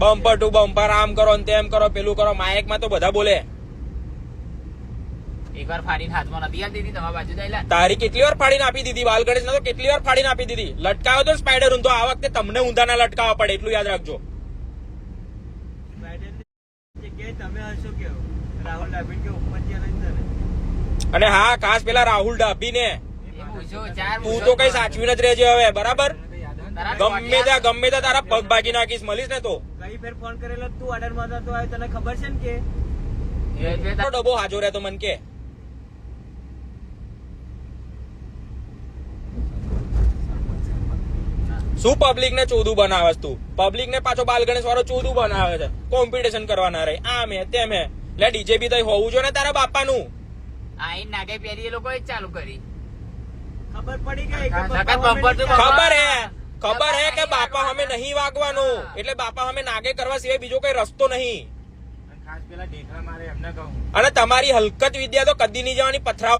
Bumper to bumper આમ કરો ને તેમ કરો પેલું કરો માઇક માં તો બધા બોલે. એકવાર ફાડીને હાથમાં નથી આપી દીધી તમારી બાજુ દાઈલા. તારી કેટલી વાર ફાડીને આપી દીધી બાલ ગણેશ તો કેટલી વાર ફાડીને આપી દીધી. લટકાવ્યો તો સ્પાઈડર ઊંધો આ વખતે તમને ઊંધા ના લટકાવવા પડે એટલું યાદ રાખજો. અને હા ખાસ પેલા રાહુલ ડાભી ને તું તો કઈ સાચવીને જ રહેજે હવે બરાબર. ગમે ત્યાં તારા પગ ભાગી નાખીશ મળીશ ને તો કઈ ફેર ફોન કરેલો તું ઓર્ડર માં તો તને ખબર છે ને કે ડબ્બો હાજો રહેતો મન કે શું પબ્લિક ને ચોદું બનાવે તું. પબ્લિક ને પાછો બાલ ગણેશ વાળો ચોદું બનાવે છે. કોમ્પિટિશન કરવાના રહે આમ હે તેમ હે. એટલે ડીજે બી તો હોવું જોઈએ ને તારા બાપાનું. આઈ નાગે પહેરી એ લોકો ચાલુ કરી. ખબર પડી ગઈ ખબર હે કે બાપા અમે નહીં વાગવાનું. એટલે બાપા અમે નાગે કરવા સિવાય બીજો કઈ રસ્તો નહીં. અને તમારી હલકત વિદ્યા તો કદી નહીં જવાની. પથરા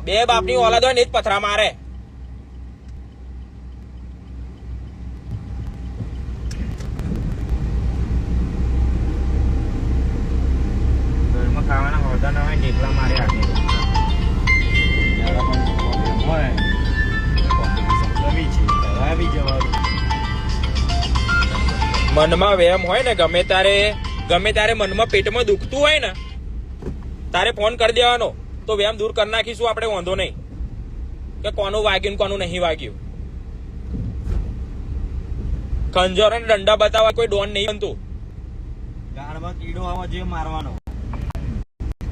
બે બાપની ઓલાદો ને જ પથરા મારે. ખાવાના હોતા ના હોય ઢેકલા મારે મનમાં વેમ હોય ને ગમે ત્યારે મનમાં પેટમાં દુખતું હોય ને તારે ફોન કરી દેવાનો તો વેમ દૂર કરી નાખીશું આપણે. વાંધો નહીં કે કોનું વાગ્યું કોનું નહીં વાગ્યું. ખંજર અને દંડા બતાવવા કોઈ ડોન નહીં બનતું. ગાળમાં કીડો આવવા જોઈએ મારવાનો.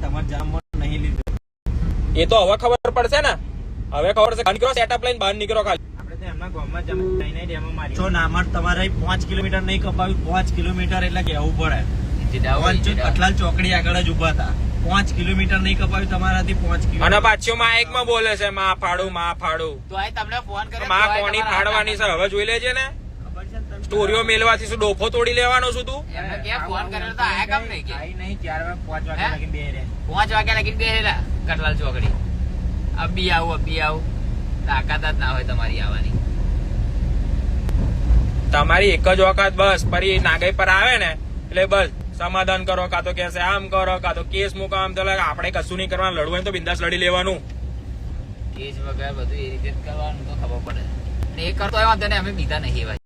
તમારે જામમાં નહીં લીધો એ તો હવે ખબર પડશે ને. હવે ખબર છે નીકળો સેટઅપ લઈને બહાર નીકળો ખાલી. જો નામર તમારે 5 કિલોમીટર નહીં કપાવ્યું. 5 કિલોમીટર એટલે કેવું પડે. કટલાલ ચોકડી આગળ જ ઉભા હતા. 5 કિલોમીટર નહીં કપાવ્યું તમારાથી. 5 કિલોમીટર અને પાછો માઇક માં બોલે છે માં ફાડું તો આ તમને ફોન કર્યો માં કોની ફાડવાની છે હવે જોઈ લેજે ને. સ્ટોરીઓ મેલવાથી શું ડોફો તોડી લેવાનો છું તું. એમને કે ફોન કરેલો તો આયા કામ નહીં કે નહીં 4 વાગે 5 વાગે લગી બે રે 5 વાગ્યા લગીને બેહેલા કટલાલ ચોકડી. અબી આવું તાકાત જ ના હોય તમારી આવવાની. તમારી એક જ વખત બસ ફરી નાગઈ પર આવે ને એટલે બસ સમાધાન કરો. કાં તો કહેશે આમ કરો કાં તો કેસ મૂકો. આમ તો આપણે કશું નહીં કરવાનું. લડવું હોય તો બિંદાસ લડી લેવાનું. કેસ વગર બધું એ રીતે જ કરવાનું તો ખબર પડે. એ કરતો હોય વાંધો ને અમે બીજા નહીં ભાઈ.